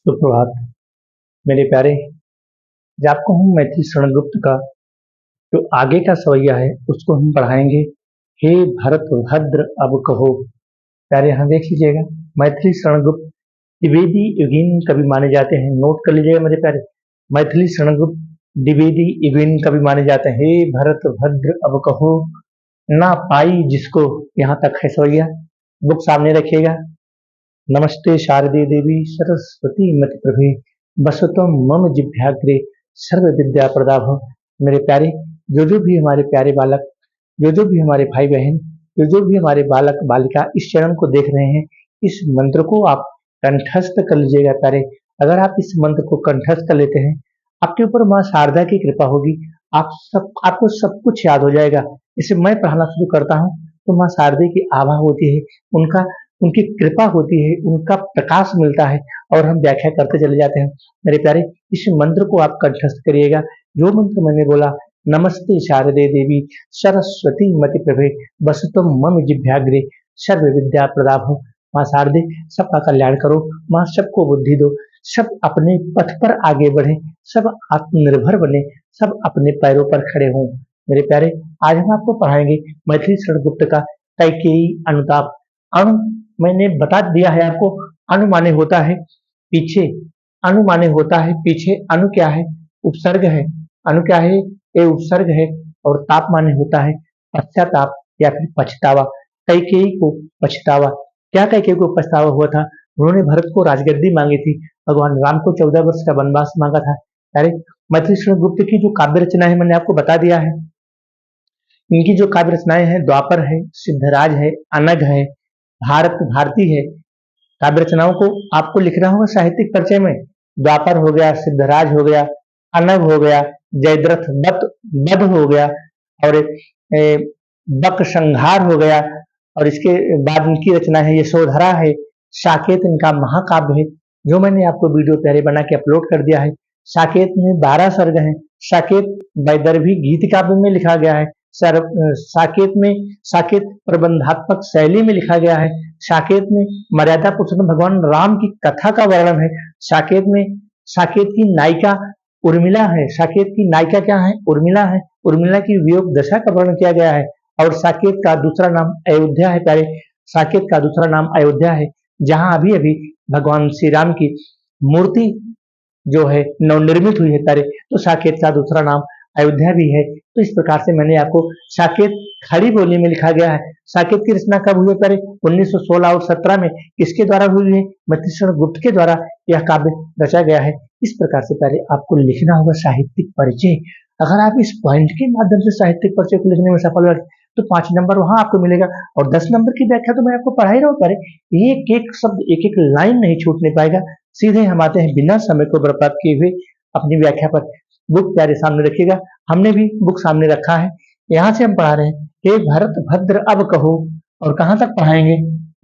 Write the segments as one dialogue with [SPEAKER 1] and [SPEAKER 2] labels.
[SPEAKER 1] सुप्रभात मेरे प्यारे। आज आपको हम मैथिली शरणगुप्त का जो आगे का सवैया है उसको हम पढ़ाएंगे। हे भरत भद्र अब कहो। प्यारे यहाँ देख लीजिएगा, मैथिली शरणगुप्त द्विवेदी युगीन कवि माने जाते हैं। नोट कर लीजिएगा मेरे प्यारे, मैथिली शरणगुप्त द्विवेदी युगीन कवि माने जाते हैं। हे भरत भद्र अब कहो, ना पाई जिसको। यहाँ तक है सवैया। बुक सामने रखिएगा। नमस्ते शारदे देवी सरस्वती मति प्रभे बसतुम मम जिभ्याग्रे सर्व विद्या प्रदाभ। मेरे प्यारे, जो भी हमारे प्यारे बालक, जो भी हमारे भाई बहन, जो भी हमारे बालक बालिका इस चरण को देख रहे हैं, इस मंत्र को आप कंठस्थ कर लीजिएगा प्यारे। अगर आप इस मंत्र को कंठस्थ कर लेते हैं, आपके ऊपर माँ शारदा की कृपा होगी। आपको सब कुछ याद हो जाएगा। इसे मैं पढ़ाना शुरू करता हूँ तो माँ शारदा की आभा होती है, उनकी कृपा होती है, उनका प्रकाश मिलता है और हम व्याख्या करते चले जाते हैं। मेरे प्यारे, इस मंत्र को आप कंठस्थ करिएगा। जो मंत्र मैंने बोला, नमस्ते शारदे देवी सरस्वती मति प्रभे बसतुम मम जिभ्याग्रे सर्व विद्या प्रदाभ। माँ शारदे, सबका कल्याण करो। माँ सबको बुद्धि दो, सब अपने पथ पर आगे बढ़े, सब आत्मनिर्भर बने, सब अपने पैरों पर खड़े हों। मेरे प्यारे, आज हम आपको पढ़ाएंगे मैथिली शरणगुप्त का कैकेयी अनुताप। अणु मैंने बता दिया है आपको। अनु माने होता है पीछे, अनु माने होता है पीछे। अनु क्या है? उपसर्ग है। अनु क्या है? ये उपसर्ग है। और ताप माने होता है पश्चाताप या फिर पछतावा। कैकेयी को पछतावा। क्या कैकेयी को पछतावा हुआ था? उन्होंने भरत को राजगद्दी मांगी थी, भगवान राम को 14 वर्ष का वनवास मांगा था। अरे, मैथिली शरणगुप्त की जो काव्य रचना है मैंने आपको बता दिया है। इनकी जो काव्य रचनाएं हैं, द्वापर है, सिद्धराज है, अनग है, भारत भारती है। काव्य रचनाओं को आपको लिखना होगा साहित्यिक परिचय में। द्वापर हो गया, सिद्धराज हो गया, अनग हो गया, जयद्रथ बध हो गया, और बक संहार हो गया। और इसके बाद इनकी रचना है यशोधरा है, साकेत इनका महाकाव्य है, जो मैंने आपको वीडियो प्यारे बना के अपलोड कर दिया है। साकेत में 12 सर्ग हैं। साकेत वैदर्भी गीत काव्य में लिखा गया है। साकेत प्रबंधात्मक शैली में लिखा गया है। साकेत में मर्यादा पुरुषोत्तम भगवान राम की कथा का वर्णन है। साकेत की नायिका उर्मिला है। साकेत की नायिका क्या है? उर्मिला है। उर्मिला की वियोग दशा का वर्णन किया गया है। और साकेत का दूसरा नाम अयोध्या है प्यारे। साकेत का दूसरा नाम अयोध्या है, जहां अभी अभी भगवान श्री राम की मूर्ति जो है नवनिर्मित हुई है प्यारे। तो साकेत का दूसरा नाम अयोध्या भी है। तो इस प्रकार से मैंने आपको साकेत खड़ी बोली में लिखा गया है। साकेत की रचना कब हुई प्यारे? 1916 और 17 में। किसके द्वारा हुई है? मैथिली शरणगुप्त के द्वारा यह काव्य रचा गया है। इस प्रकार से प्यारे आपको लिखना होगा साहित्यिक परिचय। अगर आप इस पॉइंट के माध्यम से साहित्यिक परिचय को लिखने में सफल हुए तो 5 नंबर वहां आपको मिलेगा, और 10 नंबर की व्याख्या तो मैं आपको पढ़ा ही रहा हूँ प्यारे। एक एक शब्द, एक एक लाइन नहीं छूटने पाएगा। सीधे हम आते हैं बिना समय को बर्बाद किए हुए अपनी व्याख्या पर। बुक प्यारे सामने रखिएगा, हमने भी बुक सामने रखा है। यहाँ से हम पढ़ा रहे हैं, हे भरत भद्र अब कहो। और कहाँ तक पढ़ाएंगे?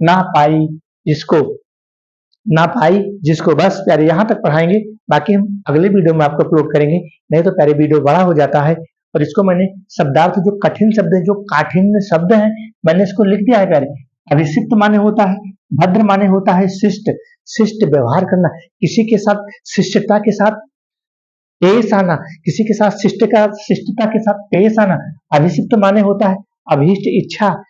[SPEAKER 1] ना पाई जिसको, ना पाई जिसको, बस प्यारे यहाँ तक पढ़ाएंगे। बाकी हम अगले वीडियो में आपको अपलोड करेंगे, नहीं तो प्यारे वीडियो बड़ा हो जाता है। और इसको मैंने शब्दार्थ, जो कठिन शब्द है, जो काठिन्य शब्द है, मैंने इसको लिख दिया है प्यारे। अभिषिक्त माने होता है, भद्र माने होता है शिष्ट, शिष्ट व्यवहार करना, किसी के साथ शिष्टता के साथ पेश आना, किसी के साथ शिष्टता के साथ पेश आना। अभिषिक्त माने होता है अभीष्ट इच्छा।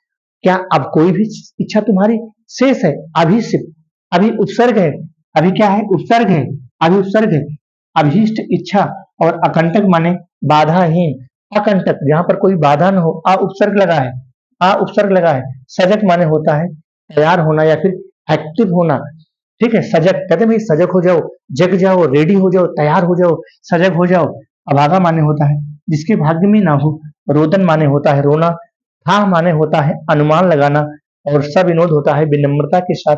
[SPEAKER 1] क्या अब कोई भी इच्छा तुम्हारी शेष है? अभिषिक्त, अभी उपसर्ग है, अभी क्या है? उपसर्ग है, अभी उपसर्ग है। अभीष्ट इच्छा। और अकंटक माने बाधाहीन, अकंटक जहां पर कोई बाधा न हो। अ उपसर्ग लगा है, अ उपसर्ग लगा है। सजग माने होता है तैयार होना या फिर एक्टिव होना। ठीक है, सजग कहते हैं भाई, सजग हो जाओ, जग जाओ, रेडी हो जाओ, तैयार हो जाओ, सजग हो जाओ। अभागा माने होता है जिसके भाग्य में ना हो। रोदन माने होता है रोना। था माने होता है अनुमान लगाना। और सविनोद होता है विनम्रता के साथ।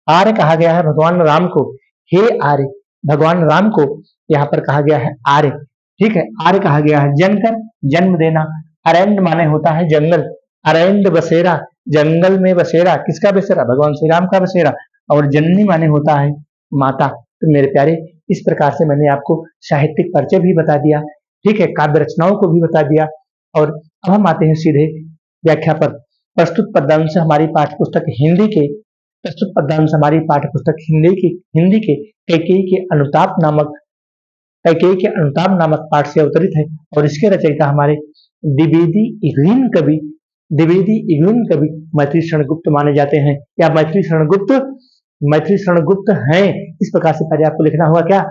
[SPEAKER 1] आर्य कहा गया है भगवान राम को, हे आर्य, भगवान राम को यहाँ पर कहा गया है आर्य। ठीक है, आर्य कहा गया है। जनकर जन्म देना। अरण्य माने होता है जंगल। अरण्य बसेरा, जंगल में बसेरा। किसका बसेरा? भगवान श्री राम का बसेरा। और जननी माने होता है माता। तो मेरे प्यारे, इस प्रकार से मैंने आपको साहित्यिक परिचय भी बता दिया, ठीक है, काव्य रचनाओं को भी बता दिया। और अब हम आते हैं सीधे व्याख्या पर। प्रस्तुत पद्यांश हमारी पाठ्य पुस्तक हिंदी के प्रस्तुत पद्यांश हमारी पाठ्य पुस्तक हिंदी के कैकेयी के अनुताप नामक पाठ से अवतरित है और इसके रचयिता हमारे द्विवेदी इग्विन कवि मैथिली शरण गुप्त माने जाते हैं। या मैथिली शरण गुप्त हैं। इस प्रकार से पहले आपको लिखना होगा, क्या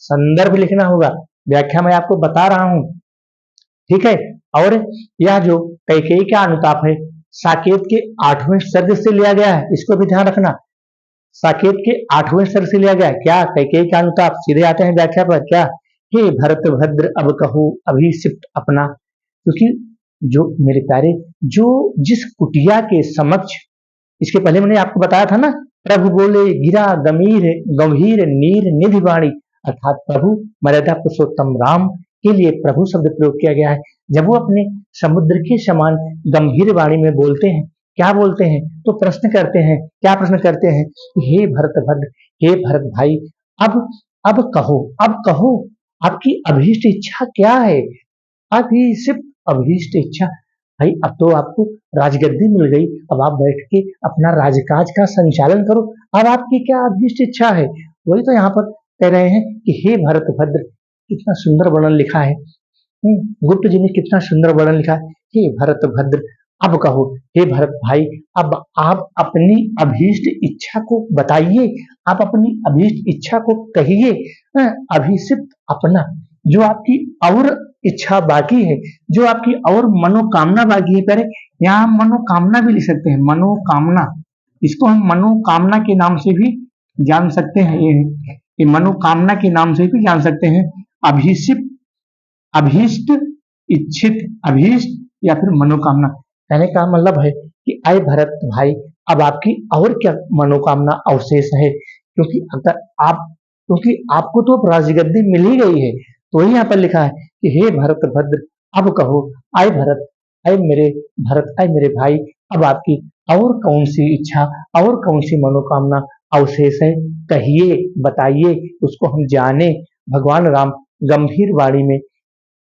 [SPEAKER 1] संदर्भ लिखना होगा, व्याख्या मैं आपको बता रहा हूं, ठीक है। और यह जो कैकेयी का अनुताप है साकेत के 8वें सर्ग से लिया गया है, इसको भी ध्यान रखना। साकेत के 8वें सर्ग से लिया गया है। क्या कैकेयी का अनुताप। सीधे आते हैं व्याख्या पर। क्या, हे भरत भद्र अब कहो अभिषिक्त अपना। क्योंकि जो मेरे प्यारे, जो जिस कुटिया के समक्ष, इसके पहले मैंने आपको बताया था ना, प्रभु बोले गिरा गंभीर नीर निधि वाणी, अर्थात प्रभु मर्यादा पुरुषोत्तम राम के लिए प्रभु शब्द प्रयोग किया गया है। जब वो अपने समुद्र के समान गंभीर वाणी में बोलते हैं, क्या बोलते हैं, तो प्रश्न करते हैं। क्या प्रश्न करते हैं? हे भरत भद्र, हे भरत भाई, अब कहो आपकी अभीष्ट इच्छा क्या है। अभिषिक्त अभीष्ट इच्छा, भाई अब तो आपको राजगद्दी मिल गई, अब आप बैठ के अपना राजकाज का संचालन करो, अब आपकी क्या अभीष्ट इच्छा है। वही तो यहाँ पर कह रहे हैं कि हे भरत भद्र, कितना सुंदर वर्णन लिखा है। गुप्त जी ने कितना सुंदर वर्णन लिखा है। हे भरत भद्र अब कहो, हे भरत भाई अब आप अपनी अभीष्ट इच्छा को बताइए, आप अपनी अभीष्ट इच्छा को कहिए। अभिषिक्त अपना, जो आपकी और इच्छा बाकी है, जो आपकी और मनोकामना बाकी है। पहले यहाँ हम मनोकामना भी लिख सकते हैं, मनोकामना, इसको हम मनोकामना के नाम से भी जान सकते हैं। ये मनोकामना के नाम से भी जान सकते हैं। अभिषिक्त, अभीष्ट, इच्छित, अभीष्ट या फिर मनोकामना। कहने का मतलब है कि आए भरत भाई, अब आपकी और क्या मनोकामना अवशेष है। क्योंकि आपको तो राजगद्दी मिल ही गई है। तो यहाँ पर लिखा है कि हे भरत भद्र अब कहो, आए भरत, आए मेरे भाई, अब आपकी और कौन सी इच्छा और कौन सी मनोकामना अवशेष है, कहिए, बताइए, उसको हम जाने। भगवान राम गंभीर वाणी में,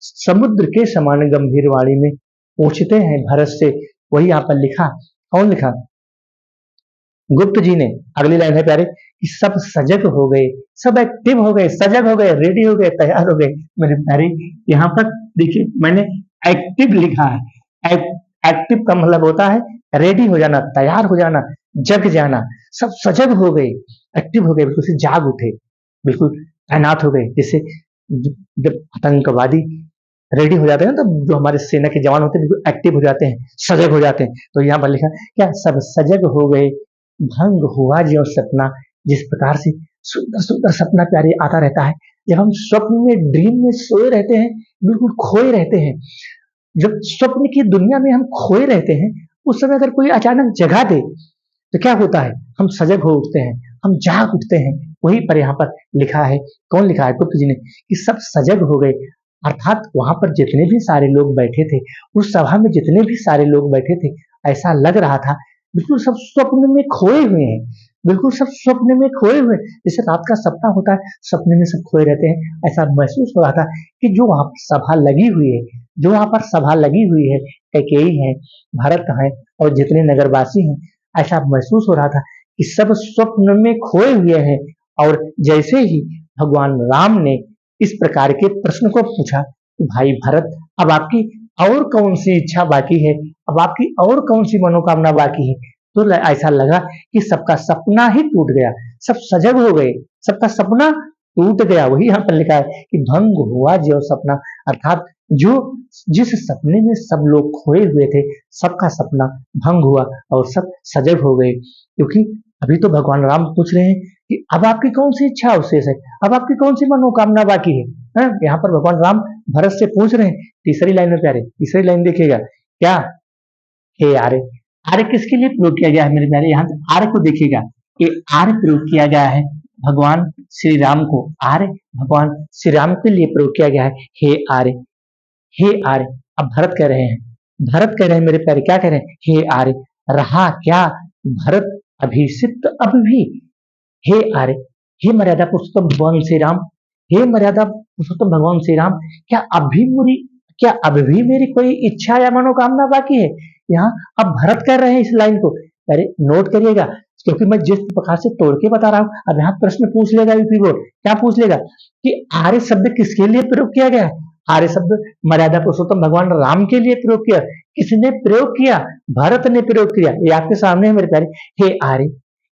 [SPEAKER 1] समुद्र के समान गंभीर वाणी में पूछते हैं भरत से। वही यहाँ पर लिखा, कौन लिखा? गुप्त जी ने। अगली लाइन है प्यारे कि सब सजग हो गए, सब एक्टिव हो गए, सजग हो गए, रेडी हो गए, तैयार हो गए। मेरे प्यारे यहाँ पर देखिए मैंने एक्टिव लिखा है। एक्टिव का मतलब होता है रेडी हो जाना, तैयार हो जाना, जग जाना। सब सजग हो गए, एक्टिव हो गए, बिल्कुल से जाग उठे, बिल्कुल तैनात हो गए। जैसे जब आतंकवादी रेडी हो जाते हैं तो जो हमारे सेना के जवान होते हैं बिल्कुल एक्टिव हो जाते हैं, सजग हो जाते हैं। तो यहाँ पर लिखा क्या, सब सजग हो गए, भंग हुआ जो सपना। जिस प्रकार से सुंदर सुंदर सपना प्यारे आता रहता है, जब हम स्वप्न में, ड्रीम में सोए रहते हैं, बिल्कुल खोए रहते हैं, जब स्वप्न की दुनिया में हम खोए रहते हैं, उस समय अगर कोई अचानक जगा दे तो क्या होता है, हम सजग हो उठते हैं, हम जाग उठते हैं। वही पर यहाँ पर लिखा है, कौन लिखा है? गुप्त जी ने, कि सब सजग हो गए। अर्थात वहां पर जितने भी सारे लोग बैठे थे, उस सभा में जितने भी सारे लोग बैठे थे, ऐसा लग रहा था बिल्कुल सब स्वप्न में खोए हुए हैं, बिल्कुल सब स्वप्न में खोए हुए। जैसे रात का सपना होता है, सपने में सब खोए रहते हैं, ऐसा महसूस हो रहा था कि जो वहां पर सभा लगी हुई है, जो वहां पर सभा लगी हुई है, कैकेयी है, भरत है और जितने नगरवासी हैं, ऐसा महसूस हो रहा था कि सब स्वप्न में खोए हुए हैं। और जैसे ही भगवान राम ने इस प्रकार के प्रश्न को पूछा कि भाई भरत, अब आपकी और कौन सी इच्छा बाकी है, अब आपकी और कौन सी मनोकामना बाकी है, तो ऐसा लगा कि सबका सपना ही टूट गया, सब सजग हो गए, सबका सपना टूट गया। वही यहाँ पर लिखा है कि भंग हुआ जो सपना, अर्थात जो जिस सपने में सब लोग खोए हुए थे, सबका सपना भंग हुआ और सब सजग हो गए। क्योंकि अभी तो भगवान राम पूछ रहे हैं कि अब आपकी कौन सी इच्छा अवशेष है, अब आपकी कौन सी मनोकामना बाकी है। यहाँ पर भगवान राम भरत से पूछ रहे हैं। तीसरी लाइन में प्यारे, तीसरी लाइन देखिएगा, क्या, हे आर्य। आर्य किसके लिए प्रयोग किया गया है मेरे प्यारे? यहाँ आर्य को देखिएगा, कि आर्य प्रयोग किया गया है भगवान श्री राम को। आर्य भगवान श्री राम के लिए प्रयोग किया गया है, हे आर्य, हे आर्य। अब भरत कह रहे हैं, भरत कह रहे हैं मेरे प्यारे, क्या कह रहे हैं? हे आर्य, रहा क्या भरत अभिषिक्त अब भी? हे आर्य, हे मर्यादा पुरुषोत्तम भगवान श्री राम, हे मर्यादा पुरुषोत्तम भगवान श्री राम, क्या अब भी मेरी कोई इच्छा या मनोकामना बाकी है? यहाँ अब भरत कर रहे हैं इस लाइन को अरे नोट करिएगा, क्योंकि मैं जिस प्रकार से तोड़ के बता रहा हूं, अब यहाँ प्रश्न पूछ लेगा यूपी बोर्ड, क्या पूछ लेगा कि आर्य शब्द किसके लिए प्रयोग किया गया है। आर्य शब्द मर्यादा पुरुषोत्तम भगवान राम के लिए प्रयोग किया। किसने प्रयोग किया? भरत ने प्रयोग किया। ये आपके सामने है मेरे प्यारे। हे आर्य,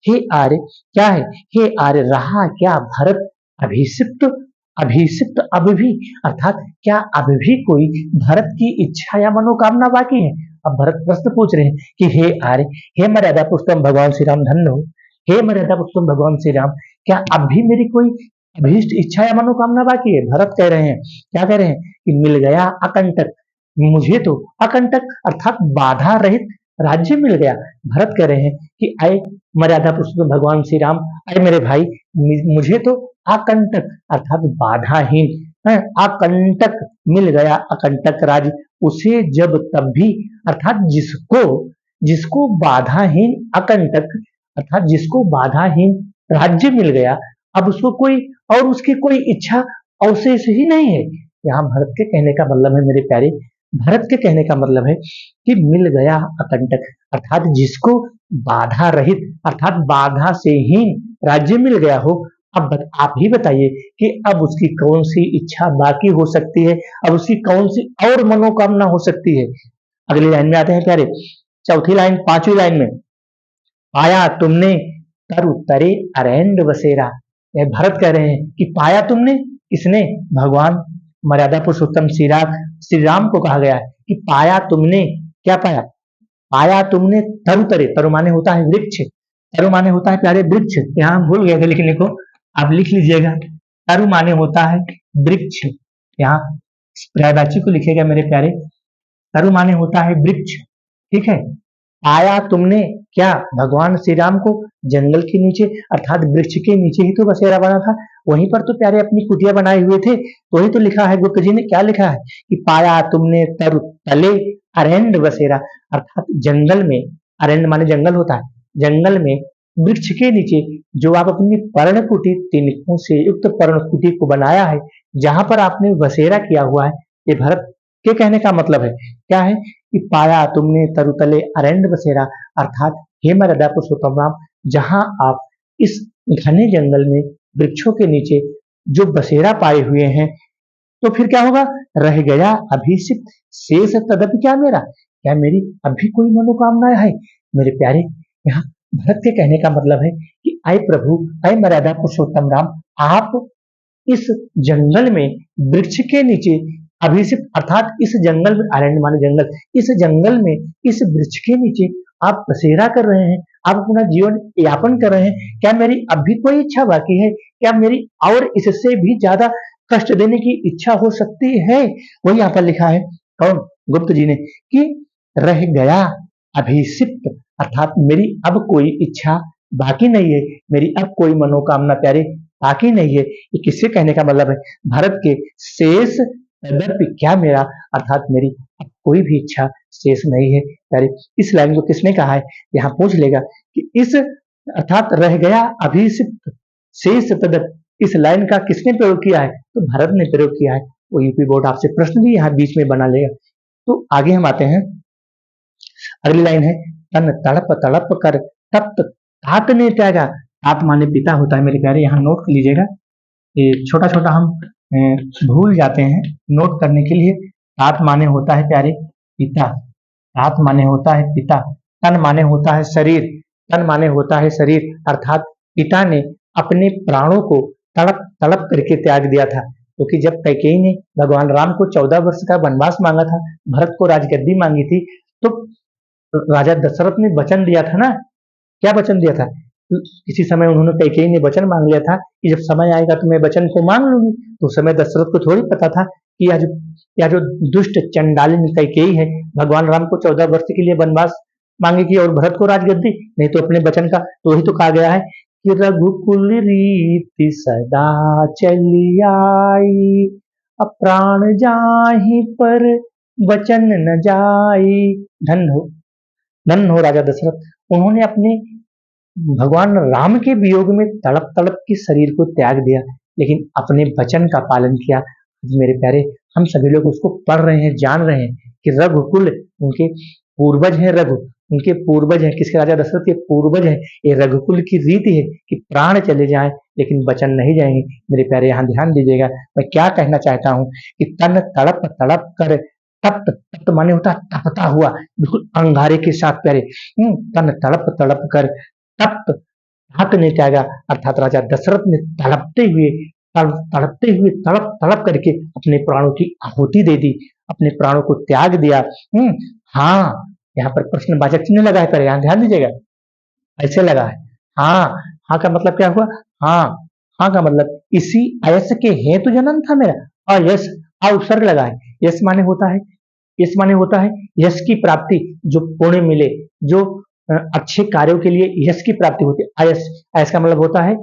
[SPEAKER 1] हे आर्य क्या है? हे आर्य रहा क्या भरत अभिषिक्त? अभिषिक्त अब भी, अर्थात क्या अब भी कोई भरत की इच्छा या मनोकामना बाकी है? अब भरत प्रश्न पूछ रहे हैं कि हे आर्य, हे मर्यादा पुरुषोत्तम भगवान श्री राम, धन्य हो, हे मर्यादा पुरुषोत्तम भगवान श्री राम, क्या अब भी मेरी कोई अभीष्ट इच्छा या मनोकामना बाकी है? भरत कह रहे हैं, क्या कह रहे हैं कि मिल गया अकंटक, मुझे तो अकंटक अर्थात बाधा रहित राज्य मिल गया। भरत कह रहे हैं कि अय मर्यादा पुरुषोत्तम भगवान श्री राम, अय मेरे भाई, मुझे तो अकंटक अर्थात बाधाहीन अकंटक मिल गया, अकंटक राज्य। उसे जब तब भी अर्थात जिसको जिसको बाधाहीन अकंटक अर्थात जिसको बाधाहीन राज्य मिल गया, अब उसको कोई और उसकी कोई इच्छा अवशेष ही नहीं है। यहाँ भरत के कहने का मतलब है मेरे प्यारे, भरत के कहने का मतलब है कि मिल गया अकंटक अर्थात जिसको बाधा रहित अर्थात बाधा से हीन राज्य मिल गया हो। अब आप ही बताइए कि अब उसकी कौन सी इच्छा बाकी हो सकती है, अब उसकी कौन सी और मनोकामना हो सकती है। अगली लाइन में आते हैं प्यारे, चौथी लाइन, पांचवी लाइन में, पाया तुमने तरु तरे अरैंड बसेरा। भरत कह रहे हैं कि पाया तुमने, किसने? भगवान मर्यादा पुरुषोत्तम श्री राम को कहा गया है कि पाया तुमने, क्या पाया? पाया तुमने तरु तरे, तरु माने होता है वृक्ष, तरु माने होता है प्यारे वृक्ष, यहाँ भूल गए थे लिखने को, आप लिख लीजिएगा, तरु माने होता है वृक्ष, यहाँ पर्यायवाची को लिखेगा मेरे प्यारे, तरु माने होता है वृक्ष, ठीक है। आया तुमने क्या? भगवान श्री राम को जंगल के नीचे अर्थात वृक्ष के नीचे ही तो बसेरा बना था, वहीं पर तो प्यारे अपनी कुटिया बनाए हुए थे, तो वही तो लिखा है गुप्त जी ने, क्या लिखा है कि पाया तुमने तरु तले अरण्य बसेरा अर्थात जंगल में, अरण्य माने जंगल होता है, जंगल में वृक्ष के नीचे जो आप अपनी पर्णकुटी तिनकों से युक्त पर्णकुटी को बनाया है, जहां पर आपने बसेरा किया हुआ है। ये भरत के कहने का मतलब है, क्या है कि पाया तुमने तरुतले अरण्य बसेरा अर्थात हे मर्यादा पुरुषोत्तम राम, जहां आप इस घने जंगल में वृक्षों के नीचे जो बसेरा पाए हुए हैं, तो फिर क्या होगा? रह गया अभिषिक्त शेष तदपि क्या मेरा, क्या मेरी अभी कोई मनोकामना है? मेरे प्यारे, यहाँ भरत के कहने का मतलब है कि आय प्रभु, आय मर्यादा पुरुषोत्तम राम, आप इस जंगल में वृक्ष के नीचे अभिषिक्त अर्थात इस जंगल में, अरण्य माने जंगल, इस जंगल में इस वृक्ष के नीचे आप बसेरा कर रहे हैं, आप अपना जीवन यापन कर रहे हैं। क्या मेरी अभी कोई इच्छा बाकी है? क्या मेरी और इससे भी ज्यादा कष्ट देने की इच्छा हो सकती है? वही यहाँ पर लिखा है, कौन? गुप्त जी ने, कि रह गया अभिषिक्त अर्थात मेरी अब कोई इच्छा बाकी नहीं है, मेरी अब कोई मनोकामना प्यारे बाकी नहीं है। ये किससे कहने का मतलब है? भारत के शेष तदपि क्या मेरा अर्थात मेरी अब कोई भी इच्छा शेष नहीं है प्यारे। इस लाइन को किसने कहा है? यहाँ पूछ लेगा कि इस अर्थात रह गया अभिषिक्त शेष तदपि, इस लाइन का किसने प्रयोग किया है? तो भारत ने प्रयोग किया है। वो यूपी बोर्ड आपसे प्रश्न भी यहाँ बीच में बना लेगा। तो आगे हम आते हैं, अगली लाइन है, तन तड़प तड़प कर तप्त तात ने त्यागा। तात माने पिता होता है मेरे प्यारे, यहाँ नोट कर लीजिएगा, ये छोटा छोटा हम भूल जाते हैं नोट करने के लिए। तात माने होता है प्यारे पिता, तात माने होता है पिता, तन माने होता है शरीर, तन माने होता है शरीर अर्थात पिता ने अपने प्राणों को तड़प तड़प करके त्याग दिया था, क्योंकि जब कैकेयी ने भगवान राम को 14 वर्ष का वनवास मांगा था, भरत को राजगद्दी मांगी थी, तो राजा दशरथ ने वचन दिया था ना, क्या वचन दिया था? किसी समय उन्होंने कैकेयी ने वचन मांग लिया था कि जब समय आएगा तो मैं वचन को मांग लूंगी। तो उस समय दशरथ को थोड़ी पता था कि यह जो दुष्ट चंडालिनी कैकेयी है भगवान राम को 14 वर्ष के लिए वनवास मांगेगी और भरत को राजगद्दी, नहीं तो अपने वचन का तो वही तो कहा गया है कि रघुकुल रीति सदा चली आई, अप्राण जाहि पर वचन न जाई। धन हो राजा दशरथ, उन्होंने अपने भगवान राम के वियोग में तड़प तड़प के शरीर को त्याग दिया, लेकिन अपने वचन का पालन किया। मेरे प्यारे, हम सभी लोग उसको पढ़ रहे हैं, जान रहे हैं कि रघुकुल, उनके पूर्वज हैं रघु, उनके पूर्वज हैं, किसके, राजा दशरथ के पूर्वज हैं। ये रघुकुल की रीति है कि प्राण चले जाएं लेकिन वचन नहीं जाएंगे। मेरे प्यारे यहाँ ध्यान दीजिएगा, मैं क्या कहना चाहता हूँ कि तन तड़प तड़प कर, तप्त, तप्त माने होता है तपता हुआ, बिल्कुल अंगारे के साथ प्यारे, तन तड़प तड़प कर तप्त हाथ ने त्यागा, अर्थात राजा दशरथ ने तड़पते हुए तड़प तड़प करके अपने प्राणों की आहुति दे दी, अपने प्राणों को त्याग दिया। हाँ, यहाँ पर प्रश्नवाचक चिन्ह लगा है, पर यहाँ ध्यान दीजिएगा, ऐसे लगा है। हाँ, हाँ का मतलब क्या हुआ? हाँ, हाँ का मतलब इसी अयस के हेतु जन्म था मेरा। और यश उपसर्ग लगा है। यश माने होता है, यश माने होता है यश की प्राप्ति, जो पुण्य मिले, जो अच्छे कार्यों के लिए यश की प्राप्ति होती है। अयस, अयस का मतलब होता है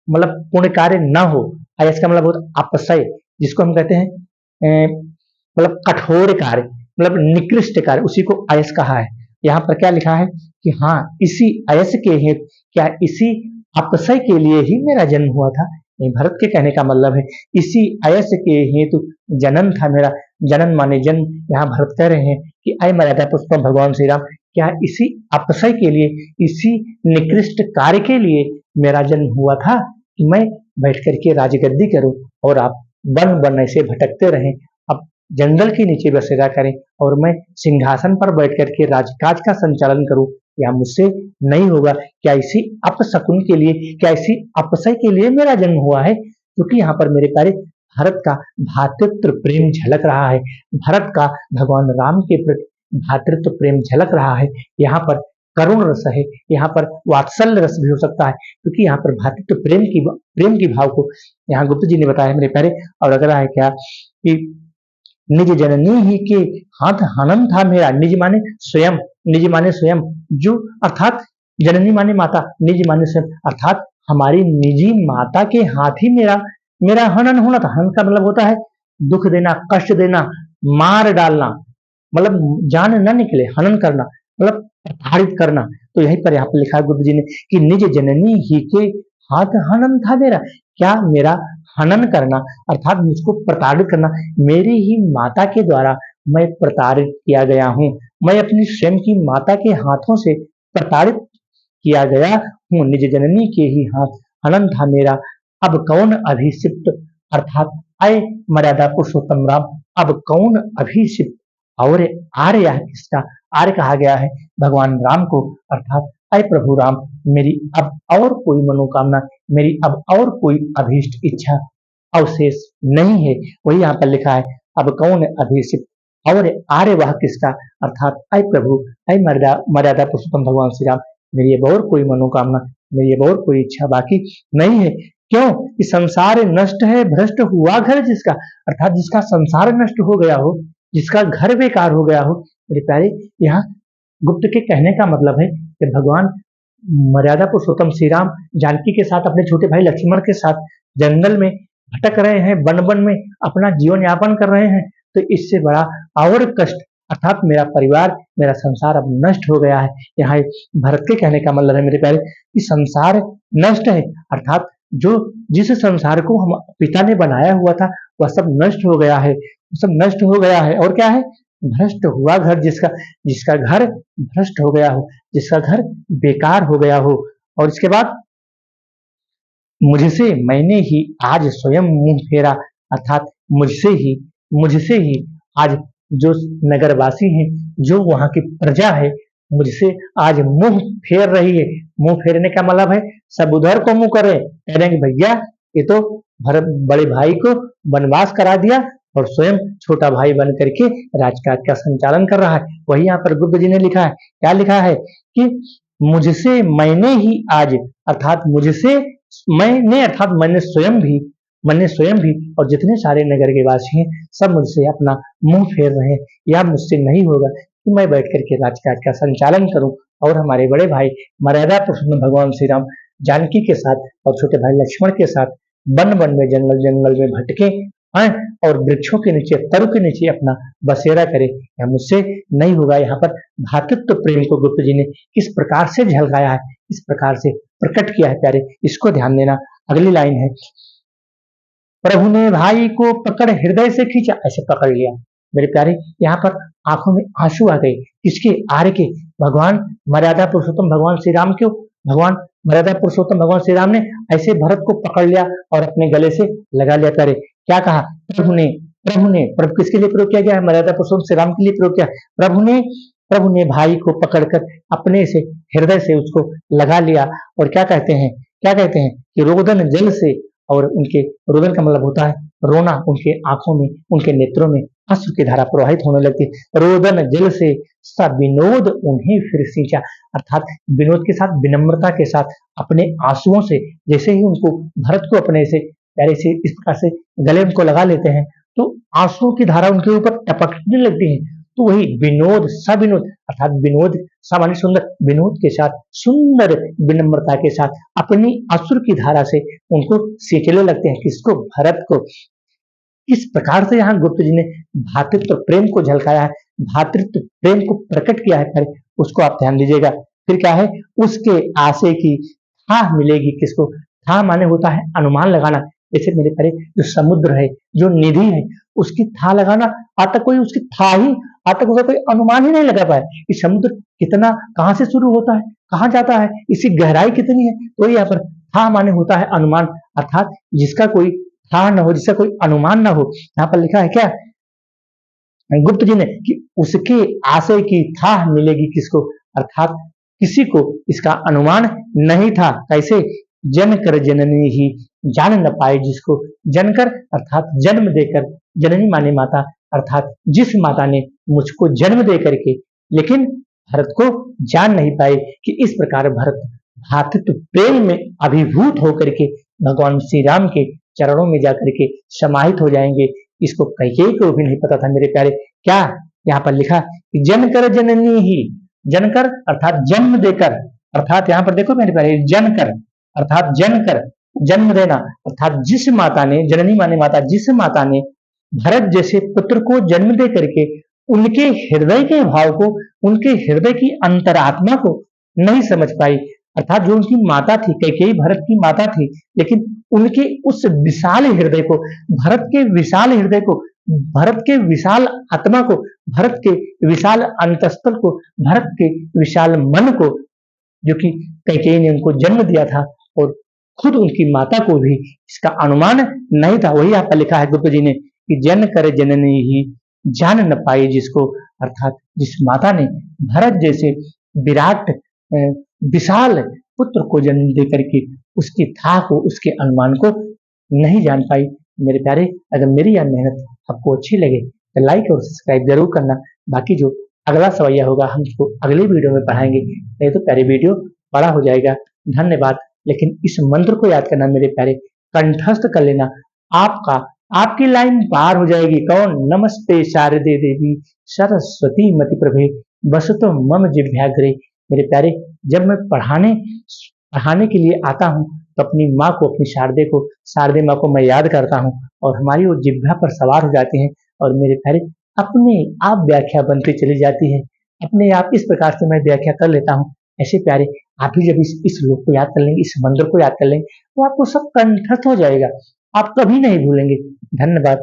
[SPEAKER 1] मतलब पुण्य कार्य न हो। अयस का मतलब होता है अपसय, जिसको हम कहते हैं मतलब कठोर कार्य, मतलब निकृष्ट कार्य, उसी को अयस कहा है। यहाँ पर क्या लिखा है कि हाँ, इसी अयस के हेतु, क्या इसी अपसय के लिए ही मेरा जन्म हुआ था। भरत के कहने का मतलब है इसी अयस के हेतु जनन था मेरा। जनन माने जन्म। यहाँ भरत कह रहे हैं कि अय मर्यादा पुरुषोत्तम भगवान श्री राम, क्या इसी अपसय के लिए, इसी निकृष्ट कार्य के लिए मेरा जन्म हुआ था कि मैं बैठ करके राजगद्दी करूं और आप वन वन ऐसे भटकते रहें, अब जंगल के नीचे बसेरा करें और मैं सिंहासन पर बैठ करके राजकाज का संचालन करूं। या मुझसे नहीं होगा। क्या इसी अपशकुन के लिए, क्या इसी अपसय के लिए मेरा जन्म हुआ है? क्योंकि यहाँ पर मेरे प्यारे भारत का भातृत्व प्रेम झलक रहा है। भारत का भगवान राम के प्रति भातृत्व प्रेम झलक रहा है। यहाँ पर करुण रस है, यहाँ पर वात्सल्य रस भी हो सकता है, क्योंकि यहाँ पर भातृत्व प्रेम की भाव को यहाँ गुप्त जी ने बताया मेरे प्यारे। और अगला है क्या कि निज जननी ही के हाथ हनन था मेरा। निज माने स्वयं, निज माने स्वयं, जो अर्थात जननी माने माता, निज माने स्वयं, अर्थात हमारी निजी माता के हाथ ही मेरा हनन होना था। हनन का मतलब होता है दुख देना, कष्ट देना, मार डालना, मतलब जान न निकले, हनन करना मतलब प्रताड़ित करना। तो यहीं पर यहाँ पर लिखा है गुरु जी ने कि निज जननी ही के हाथ हनन था मेरा। क्या मेरा हनन करना अर्थात मुझको प्रताड़ित करना, मेरी ही माता के द्वारा मैं प्रताड़ित किया गया हूँ। मैं अपनी स्वयं की माता के हाथों से प्रताड़ित किया गया हूँ। निज जननी के ही हाथ हनन था मेरा, अब कौन अभिषिक्त, अर्थात अय मर्यादा पुरुषोत्तम राम, अब कौन अभिषिक्त। और आर्य यह किसका, आर्य कहा गया है भगवान राम को, अर्थात अय प्रभु राम, मेरी अब और कोई मनोकामना, मेरी अब और कोई अभीष्ट इच्छा अवशेष नहीं है। वही यहाँ पर लिखा है अब कौन अभिषिक्त। और आर्य वह किसका, अर्थात अय प्रभु, अय मर्यादा पुरुषोत्तम भगवान श्री राम, मेरी अब और कोई मनोकामना, मेरी अब और कोई इच्छा बाकी नहीं है। क्यों कि संसार नष्ट है, भ्रष्ट हुआ घर जिसका, अर्थात जिसका संसार नष्ट हो गया हो, जिसका घर बेकार हो गया हो। मेरे प्यारे, यहाँ गुप्त के कहने का मतलब है कि भगवान मर्यादा पुरुषोत्तम श्री राम जानकी के साथ, अपने छोटे भाई लक्ष्मण के साथ जंगल में भटक रहे हैं, वन वन में अपना जीवन यापन कर रहे हैं। तो इससे बड़ा और कष्ट, अर्थात मेरा परिवार, मेरा संसार अब नष्ट हो गया है। यहाँ भरत के कहने का मतलब है मेरे प्यारे कि संसार नष्ट है, अर्थात जो जिस संसार को हम पिता ने बनाया हुआ था वह सब नष्ट हो गया है, सब नष्ट हो गया है। और क्या है, भ्रष्ट हुआ घर जिसका, जिसका घर भ्रष्ट हो गया हो, जिसका घर बेकार हो गया हो। और इसके बाद मुझसे मैंने ही आज स्वयं मुंह फेरा, अर्थात मुझसे ही आज जो नगरवासी हैं, जो वहां की प्रजा है, मुझसे आज मुंह फेर रही है। मुंह फेरने का मतलब है सब उधर को मुंह करे, कह रहे हैं कि भैया ये तो भरत बड़े भाई को वनवास करा दिया और स्वयं छोटा भाई बन करके राजकाज का संचालन कर रहा है। वही यहाँ पर गुप्त जी ने लिखा है, क्या लिखा है कि मुझसे मैंने ही आज, अर्थात मुझसे मैंने, अर्थात मैंने स्वयं भी और जितने सारे नगर के वासी हैं सब मुझसे अपना मुंह फेर रहे हैं। या मुझसे नहीं होगा कि मैं बैठ करके राजकाज का संचालन करूं और हमारे बड़े भाई मर्यादा पुरुषोत्तम भगवान श्री राम जानकी के साथ और छोटे भाई लक्ष्मण के साथ वन वन में, जंगल जंगल में भटके हैं और वृक्षों के नीचे, तरु के नीचे अपना बसेरा करे। यह मुझसे नहीं होगा। यहाँ पर भातृत्व प्रेम को गुप्त जी ने किस प्रकार से झलकाया है, इस प्रकार से प्रकट किया है प्यारे, इसको ध्यान देना। अगली लाइन है, प्रभु ने भाई को पकड़ हृदय से खींचा, ऐसे पकड़ लिया। मेरे प्यारे, यहाँ पर आंखों में आंसू आ गए। किसके? आर्य के। भगवान मर्यादा पुरुषोत्तम भगवान श्री राम क्यों? भगवान मर्यादा पुरुषोत्तम भगवान श्री राम ने ऐसे भरत को पकड़ लिया और अपने गले से लगा लिया। करे क्या कहा? प्रभु किसके लिए प्रयोग किया गया है? मर्यादा पुरुषोत्तम श्री राम के लिए प्रयोग किया। प्रभु ने भाई को पकड़कर अपने से हृदय से उसको लगा लिया और क्या कहते हैं कि रोदन जल से, और उनके रोदन का मतलब होता है रोना, उनके आंखों में, उनके नेत्रों में अश्रु की धारा प्रवाहित होने लगती है। रोदन जल से सा विनोद उन्हें फिर सींचा, अर्थात विनोद के साथ, विनम्रता के साथ, अपने आंसुओं से, जैसे ही उनको भरत को अपने से प्यारे से इस प्रकार से गले उनको लगा लेते हैं तो आंसुओं की धारा उनके ऊपर टपकने लगती है। तो वही विनोद, सविनोद, अर्थात विनोद सामान्य सुंदर, विनोद के साथ, सुंदर विनम्रता के साथ अपनी अश्रु की धारा से उनको सींचने लगते हैं। किसको? भरत को। इस प्रकार से यहाँ गुप्त जी ने भातृत्व प्रेम को झलकाया है, भातृत्व प्रेम को प्रकट किया है। उसको आप ध्यान दीजिएगा। फिर क्या है? उसके आशे की था मिलेगी किसको? था माने होता है अनुमान लगाना। जैसे मेरे प्यारे जो समुद्र है, जो निधि है, उसकी था लगाना, आज तक कोई उसकी था ही, आज तक उसका कोई अनुमान ही नहीं लगा पाया कि समुद्र कितना, कहाँ से शुरू होता है, कहाँ जाता है, इसकी गहराई कितनी है। तो यहाँ पर था माने होता है अनुमान, अर्थात जिसका कोई था न हो, जिसका कोई अनुमान न हो। यहाँ पर लिखा है क्या गुप्त जी ने कि उसके आशय की था मिलेगी किसको? अर्थात किसी को इसका अनुमान नहीं था। कैसे? जन कर जननी ही जान न पाए जिसको। जनकर अर्थात जन्म देकर, जननी माने माता, अर्थात जिस माता ने मुझको जन्म दे करके, लेकिन भरत को जान नहीं पाए कि इस प्रकार भरत भातृत्व प्रेम में अभिभूत होकर के भगवान श्री राम के चरणों में जाकर के समाहित हो जाएंगे। इसको कैकेयी को भी नहीं पता था मेरे प्यारे। क्या यहाँ पर लिखा कि जनकर जननी ही, जनकर अर्थात जन्म देकर, अर्थात यहाँ पर देखो मेरे प्यारे, जनकर अर्थात जनकर, जन्म देना, अर्थात जिस माता ने, जननी माने माता, जिस माता ने भरत जैसे पुत्र को जन्म दे करके उनके हृदय के भाव को, उनके हृदय की अंतरात्मा को नहीं समझ पाई, अर्थात जो उनकी माता थी, कैकेयी भरत की माता थी, लेकिन उनके उस विशाल हृदय को, भरत के विशाल हृदय को, भरत के विशाल आत्मा को, भरत के विशाल अंतस्थल को, भरत के विशाल मन को, जो कि कैकेयी ने उनको जन्म दिया था और खुद उनकी माता को भी इसका अनुमान नहीं था। वही यहाँ पर लिखा है गुप्त जी ने कि जन कर जननी ही जान न पाई जिसको, अर्थात जिस माता ने भरत जैसे विराट विशाल पुत्र को जन्म दे करके उसकी था को, उसके अनुमान को नहीं जान पाई। मेरे प्यारे, अगर मेरी यह मेहनत आपको अच्छी लगे तो लाइक और सब्सक्राइब जरूर करना। बाकी जो अगला सवाल होगा हम इसको अगले वीडियो में पढ़ाएंगे, नहीं तो प्यारे वीडियो बड़ा हो जाएगा। धन्यवाद। लेकिन इस मंत्र को याद करना मेरे प्यारे, कंठस्थ कर लेना, आपकी लाइन पार हो जाएगी। कौन? नमस्ते शारदे देवी सरस्वती मति प्रभे वसतो मम जिह्वाग्रे। मेरे प्यारे, जब मैं पढ़ाने के लिए आता हूँ तो अपनी माँ को, अपनी शारदे माँ को मैं याद करता हूँ और हमारी वो जिह्वा पर सवार हो जाती हैं और मेरे प्यारे अपने आप व्याख्या बनती चली जाती है। अपने आप इस प्रकार से मैं व्याख्या कर लेता हूँ। ऐसे प्यारे, आप भी जब इस श्लोक को याद कर लेंगे, इस मंत्र को याद कर लेंगे तो आपको सब कंठस्थ हो जाएगा, आप कभी नहीं भूलेंगे। धन्यवाद।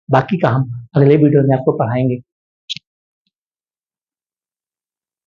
[SPEAKER 1] बाकी का हम अगले वीडियो में आपको पढ़ाएंगे।